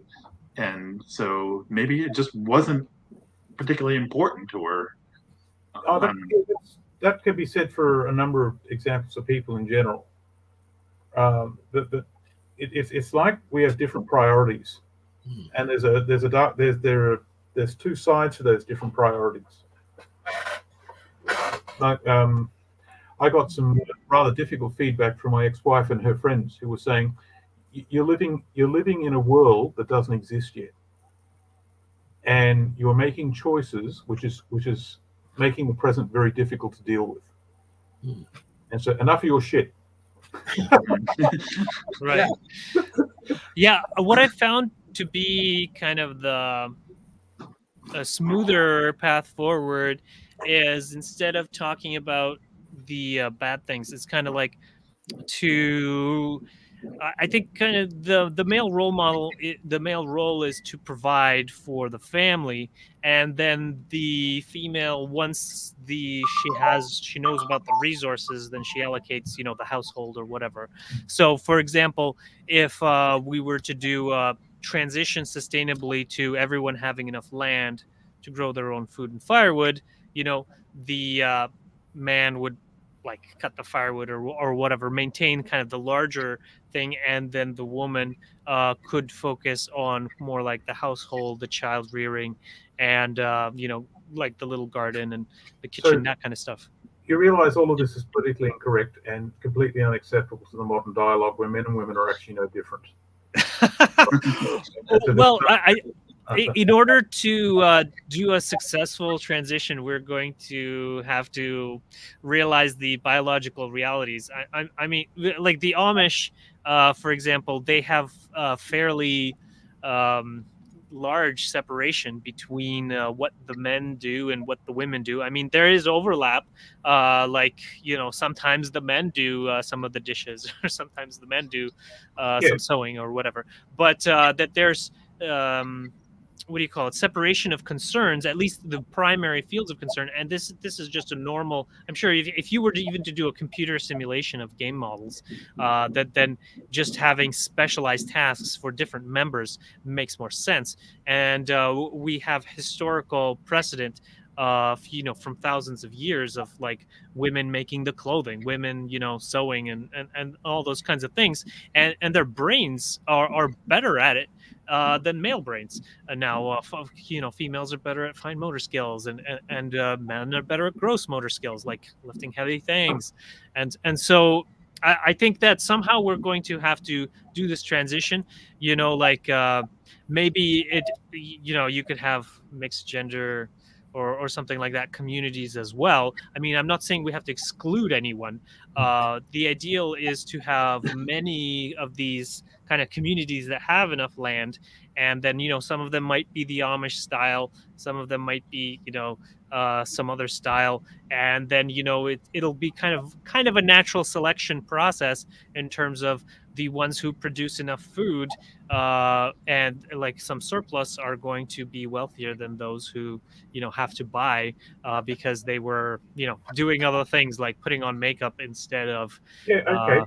And so maybe it just wasn't particularly important to her. That could be said for a number of examples of people in general. But it's like we have different priorities, and there's two sides to those different priorities. Like I got some rather difficult feedback from my ex-wife and her friends, who were saying, you're living in a world that doesn't exist yet, and you're making choices which is making the present very difficult to deal with. And so enough of your shit. Right. Yeah, what I found to be kind of a smoother path forward is, instead of talking about the bad things, it's kind of like I think kind of the male role model, the male role is to provide for the family, and then the female, once she knows about the resources, then she allocates the household or whatever. So for example, if we were to do transition sustainably to everyone having enough land to grow their own food and firewood, the man would like cut the firewood or whatever, maintain kind of the larger thing, and then the woman could focus on more like the household, the child rearing, and like the little garden and the kitchen, that kind of stuff. You realize all of this is politically incorrect and completely unacceptable to the modern dialogue, where men and women are actually no different. Well, in order to do a successful transition, we're going to have to realize the biological realities. I mean, like the Amish, for example, they have fairly large separation between what the men do and what the women do. I mean, there is overlap. Like, sometimes the men do some of the dishes, or sometimes the men do Yeah. some sewing or whatever. But that there's what do you call it? Separation of concerns, at least the primary fields of concern. And this is just a normal. I'm sure if you were to even to do a computer simulation of game models, that then just having specialized tasks for different members makes more sense. And we have historical precedent of from thousands of years of like women making the clothing, women sewing and all those kinds of things, and their brains are better at it than male brains. And now, females are better at fine motor skills, and men are better at gross motor skills, like lifting heavy things, and so I think that somehow we're going to have to do this transition. Like maybe you could have mixed gender or something like that communities as well. I mean, I'm not saying we have to exclude anyone. The ideal is to have many of these kind of communities that have enough land, and then some of them might be the Amish style, some of them might be some other style, and then it'll be kind of a natural selection process in terms of the ones who produce enough food and like some surplus are going to be wealthier than those who have to buy because they were doing other things like putting on makeup instead of Yeah, okay.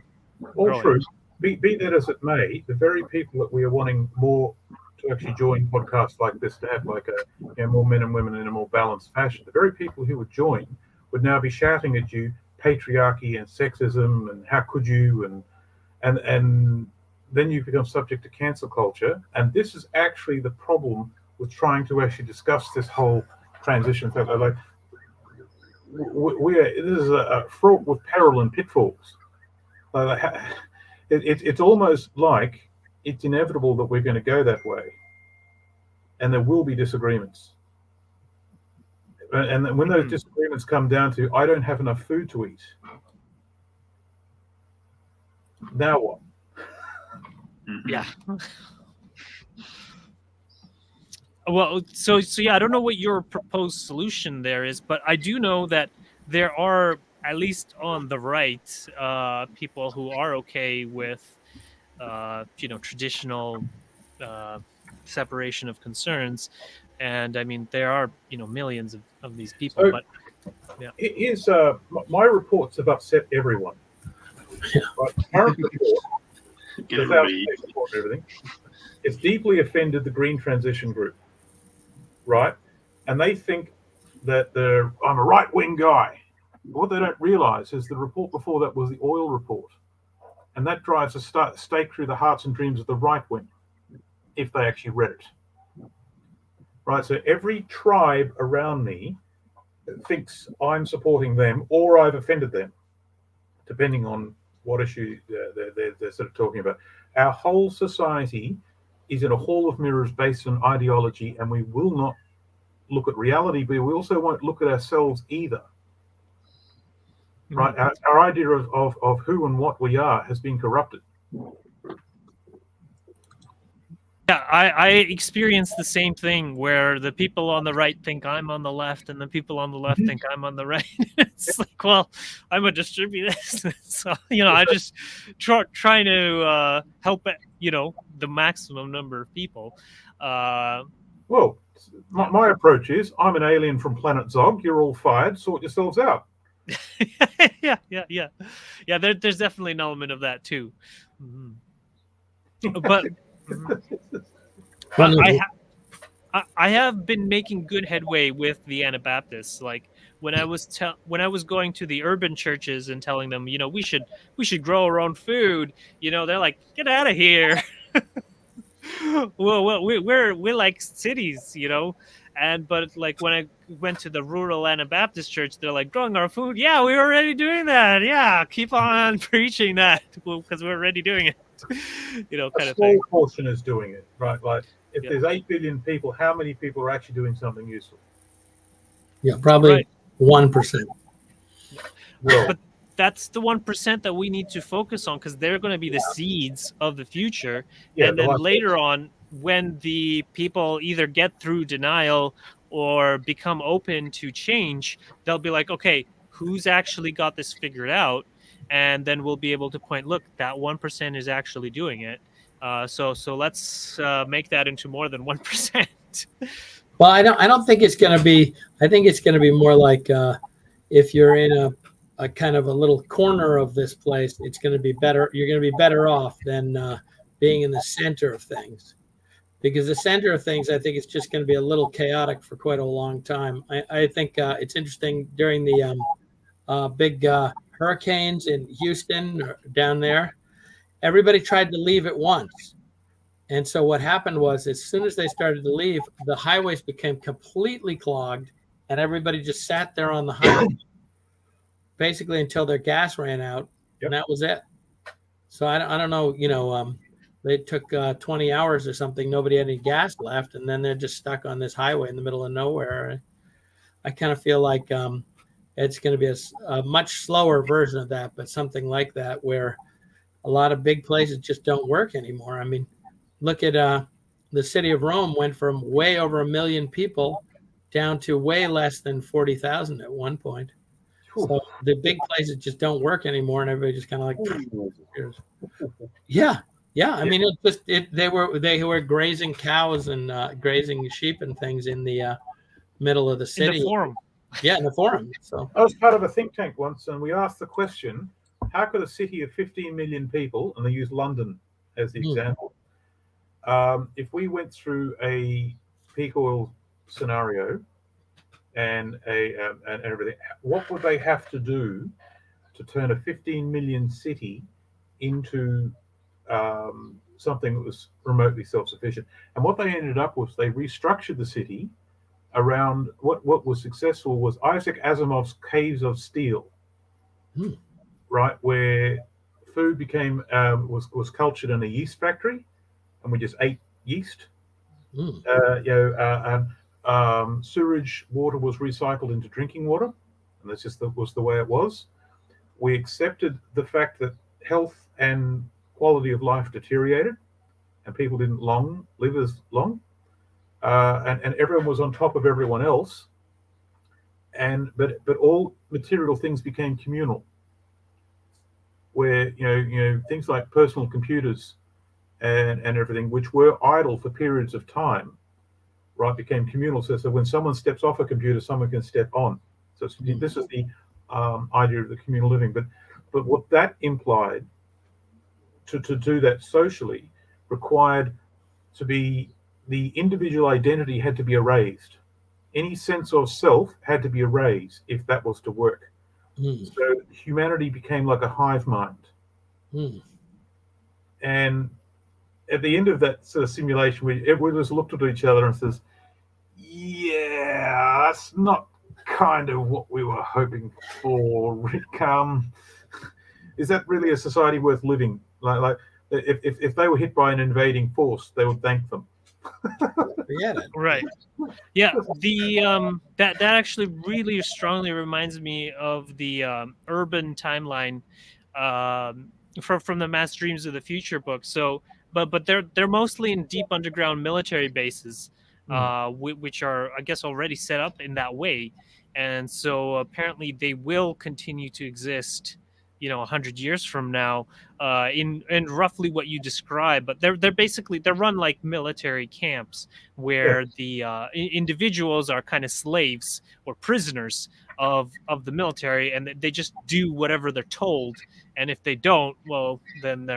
All growing. true. Be that as it may, the very people that we are wanting more to actually join podcasts like this, to have like more men and women in a more balanced fashion, the very people who would join would now be shouting at you patriarchy and sexism and how could you, and then you become subject to cancel culture. And this is actually the problem with trying to actually discuss this whole transition. Like, this is a fraught with peril and pitfalls. It's almost like it's inevitable that we're going to go that way, and there will be disagreements. And when those disagreements come down to, I don't have enough food to eat, now what? Yeah. Well, so yeah, I don't know what your proposed solution there is, but I do know that there are, at least on the right, people who are okay with traditional separation of concerns, and I mean there are millions of these people. So, but yeah, it is my reports have upset everyone. Right? Current report, everything. It's deeply offended the Green Transition Group, right? And they think that I'm a right-wing guy. What they don't realise is the report before that was the oil report, and that drives a stake through the hearts and dreams of the right wing, if they actually read it. Right, so every tribe around me thinks I'm supporting them or I've offended them, depending on what issue they're sort of talking about. Our whole society is in a hall of mirrors based on ideology, and we will not look at reality, but we also won't look at ourselves either. Right, our idea of who and what we are has been corrupted. Yeah, I experience the same thing where the people on the right think I'm on the left, and the people on the left think I'm on the right. It's like, well, I'm a distributivist, so I just trying to help the maximum number of people. Well, my approach is I'm an alien from planet Zog. You're all fired. Sort yourselves out. Yeah. There's definitely an element of that too, but. I have been making good headway with the Anabaptists. Like when I was going to the urban churches and telling them, we should grow our own food. They're like, get out of here. Well, we're like cities, but like when I went to the rural Anabaptist church, they're like, growing our food. Yeah, we're already doing that. Yeah, keep on preaching that because we're already doing it. Kind of thing. A small portion is doing it, right? Like if there's 8 billion people, how many people are actually doing something useful? Yeah, probably 1%. Well, but that's the 1% that we need to focus on, because they're going to be the seeds of the future. And then later on, when the people either get through denial or become open to change, they'll be like, okay, who's actually got this figured out? And then we'll be able to point, look, that 1% is actually doing it. So let's make that into more than 1%. Well, I don't think it's going to be. I think it's going to be more like if you're in a kind of a little corner of this place, it's going to be better. You're going to be better off than being in the center of things, because the center of things, I think, it's just going to be a little chaotic for quite a long time. I think it's interesting during the big hurricanes in Houston down there. Everybody tried to leave at once. And so what happened was, as soon as they started to leave, the highways became completely clogged, and everybody just sat there on the highway basically until their gas ran out, and that was it. So I don't know, they took 20 hours or something. Nobody had any gas left, and then they're just stuck on this highway in the middle of nowhere. I kind of feel like it's going to be a much slower version of that, but something like that, where a lot of big places just don't work anymore. I mean, look at the city of Rome went from way over 1 million people down to way less than 40,000 at one point. So the big places just don't work anymore, and everybody just kind of like, yeah. I mean, they were grazing cows and grazing sheep and things in the middle of the city. In the forum. Yeah, in the forum. So I was part of a think tank once, and we asked the question: how could a city of 15 million people, and they used London as the example, if we went through a peak oil scenario and everything, what would they have to do to turn a 15 million city into something that was remotely self-sufficient? And what they ended up was, they restructured the city around what was successful was Isaac Asimov's Caves of Steel, right, where food became was cultured in a yeast factory, and we just ate yeast. Sewage water was recycled into drinking water, and that's just was the way it was. We accepted the fact that health and quality of life deteriorated, and people didn't live as long, and everyone was on top of everyone else, but all material things became communal, where things like personal computers and everything, which were idle for periods of time, right, became communal. So when someone steps off a computer, someone can step on. So this is the idea of the communal living. But what that implied, to do that socially, required to be, the individual identity had to be erased. Any sense of self had to be erased if that was to work. So humanity became like a hive mind. And at the end of that sort of simulation, we just looked at each other and says, yeah, that's not kind of what we were hoping for, Rick. Is that really a society worth living? Like if they were hit by an invading force, they would thank them. Forget it. Right. Yeah. The that actually really strongly reminds me of the urban timeline from the Mass Dreams of the Future book. So, but they're mostly in deep underground military bases, which are, I guess, already set up in that way, and so apparently they will continue to exist, 100 years from now, in roughly what you describe. But they're run like military camps where the individuals are kind of slaves or prisoners of the military, and they just do whatever they're told. And if they don't, well, then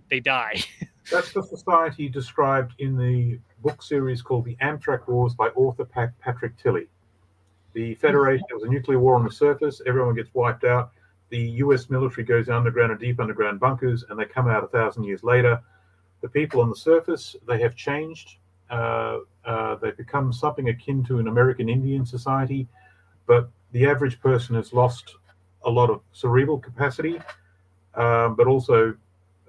they die. That's the society described in the book series called The Amtrak Wars by author Patrick Tilley. The Federation, there was a nuclear war on the surface, everyone gets wiped out. The US military goes underground in deep underground bunkers, and they come out 1,000 years later. The people on the surface, they have changed. They've become something akin to an American Indian society, but the average person has lost a lot of cerebral capacity, but also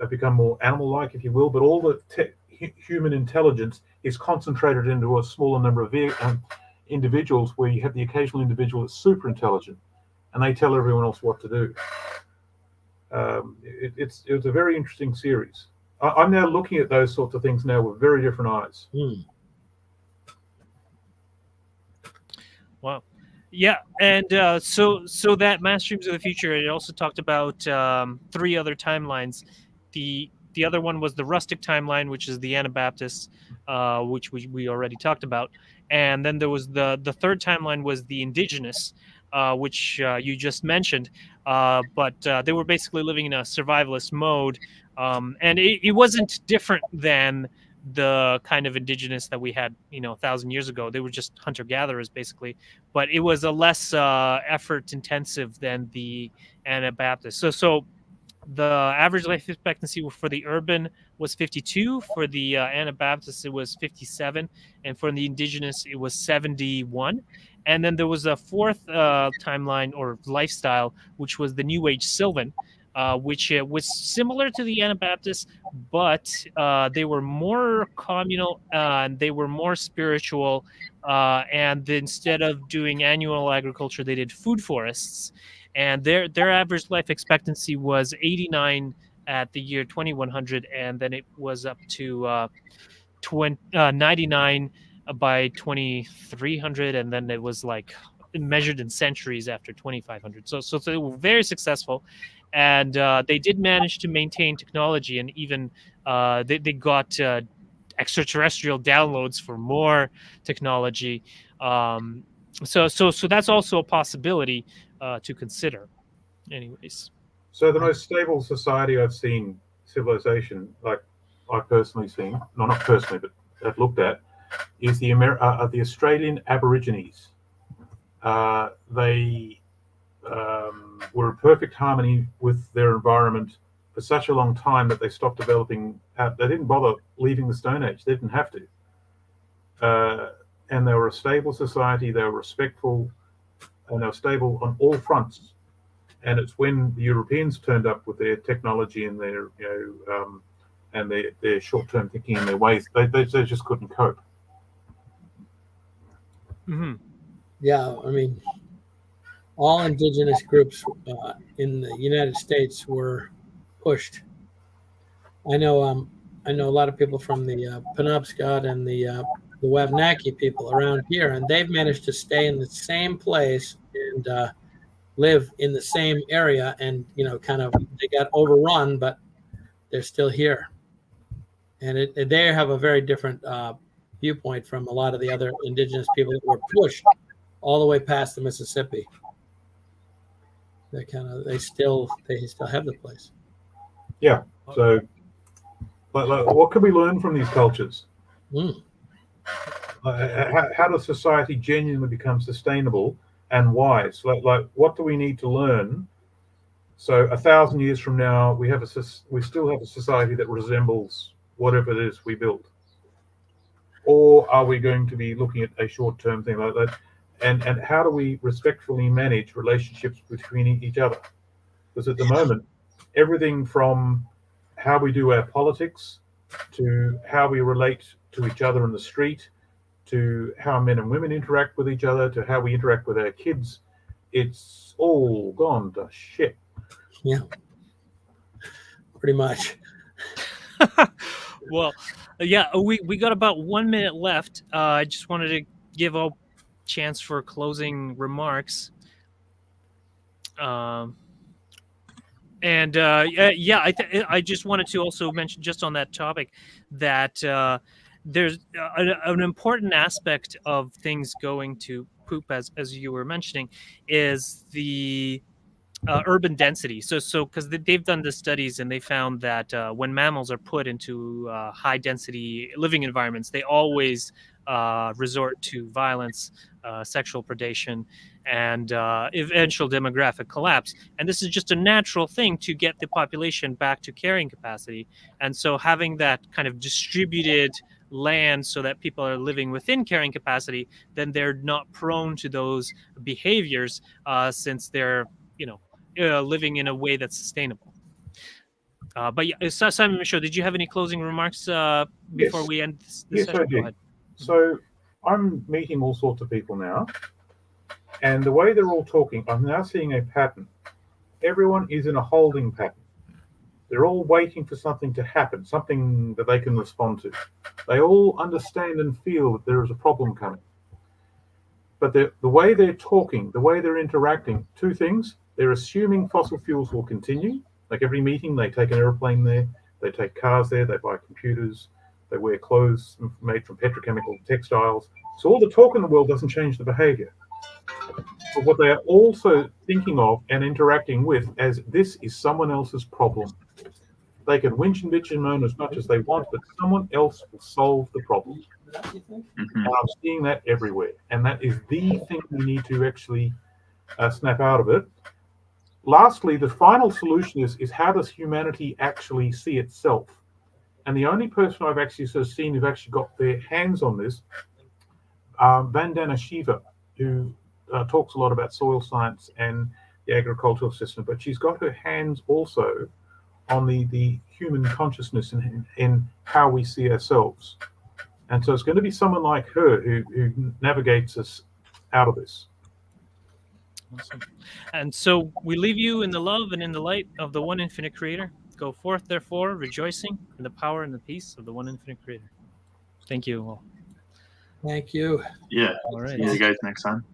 have become more animal-like, if you will. But all the human intelligence is concentrated into a smaller number of individuals, where you have the occasional individual that's super intelligent, and they tell everyone else what to do. It's a very interesting series. I'm now looking at those sorts of things now with very different eyes. Wow. Yeah, and so that Mass Streams of the Future, it also talked about 3 other timelines. The other one was the rustic timeline, which is the Anabaptists, which we already talked about, and then there was the third timeline was the indigenous, which you just mentioned, but they were basically living in a survivalist mode, and it wasn't different than the kind of indigenous that we had 1,000 years ago. They were just hunter gatherers basically, but it was a less effort intensive than the Anabaptist. So the average life expectancy for the urban was 52, for the Anabaptist it was 57, and for the indigenous it was 71. And then there was a fourth timeline or lifestyle, which was the New Age Sylvan, which was similar to the Anabaptists, but they were more communal and they were more spiritual. And instead of doing annual agriculture, they did food forests. And their average life expectancy was 89 at the year 2100, and then it was up to 99 by 2300, and then it was like measured in centuries after 2500. So they were very successful, and they did manage to maintain technology, and even they got extraterrestrial downloads for more technology. So that's also a possibility to consider. Anyways, So the most stable society I've seen, civilization, like I've personally seen, no, not personally, but I've looked at, is the Australian Aborigines. They were in perfect harmony with their environment for such a long time that they stopped developing. They didn't bother leaving the Stone Age. They didn't have to. And they were a stable society. They were respectful, and they were stable on all fronts. And it's when the Europeans turned up with their technology and their, and their short-term thinking and their ways, they just couldn't cope. Mm-hmm. Yeah, I mean, all indigenous groups in the United States were pushed. I know a lot of people from the Penobscot and the Wabanaki people around here, and they've managed to stay in the same place and live in the same area, and kind of they got overrun, but they're still here, and they have a very different viewpoint from a lot of the other indigenous people that were pushed all the way past the Mississippi. They still have the place. Yeah. So, what can we learn from these cultures? How does society genuinely become sustainable and wise? Like, what do we need to learn? So 1,000 years from now, we still have a society that resembles whatever it is we built, or are we going to be looking at a short-term thing like that? And how do we respectfully manage relationships between each other? Because at the moment, everything from how we do our politics to how we relate to each other in the street, to how men and women interact with each other, to how we interact with our kids, it's all gone to shit. Yeah, pretty much. Well, yeah, we got about 1 minute left. I just wanted to give a chance for closing remarks. And I just wanted to also mention, just on that topic, that there's an important aspect of things going to poop, as you were mentioning, is the urban density. So because they've done the studies and they found that when mammals are put into high density living environments, they always resort to violence, sexual predation, and eventual demographic collapse. And this is just a natural thing to get the population back to carrying capacity. And so having that kind of distributed land so that people are living within carrying capacity, then they're not prone to those behaviors since they're living in a way that's sustainable. But yeah, Simon Michaux, did you have any closing remarks before Yes. we end this Yes, session? I do. Go ahead. So I'm meeting all sorts of people now, and the way they're all talking, I'm now seeing a pattern. Everyone is in a holding pattern. They're all waiting for something to happen, something that they can respond to. They all understand and feel that there is a problem coming. But the way they're talking, the way they're interacting, two things. They're assuming fossil fuels will continue. Like every meeting, they take an airplane there, they take cars there, they buy computers, they wear clothes made from petrochemical textiles. So all the talk in the world doesn't change the behavior. But what they are also thinking of and interacting with as this is someone else's problem. They can whinge and bitch and moan as much as they want, but someone else will solve the problem. Mhm. And I'm seeing that everywhere. And that is the thing we need to actually snap out of it. Lastly, the final solution is how does humanity actually see itself? And the only person I've actually sort of seen who've actually got their hands on this, Vandana Shiva, who talks a lot about soil science and the agricultural system, but she's got her hands also on the human consciousness and in how we see ourselves. And so it's going to be someone like her who navigates us out of this. Awesome. And so we leave you in the love and in the light of the one infinite creator. Go forth, therefore, rejoicing in the power and the peace of the one infinite creator. Thank you all. Thank you. Yeah. All right. See you guys next time.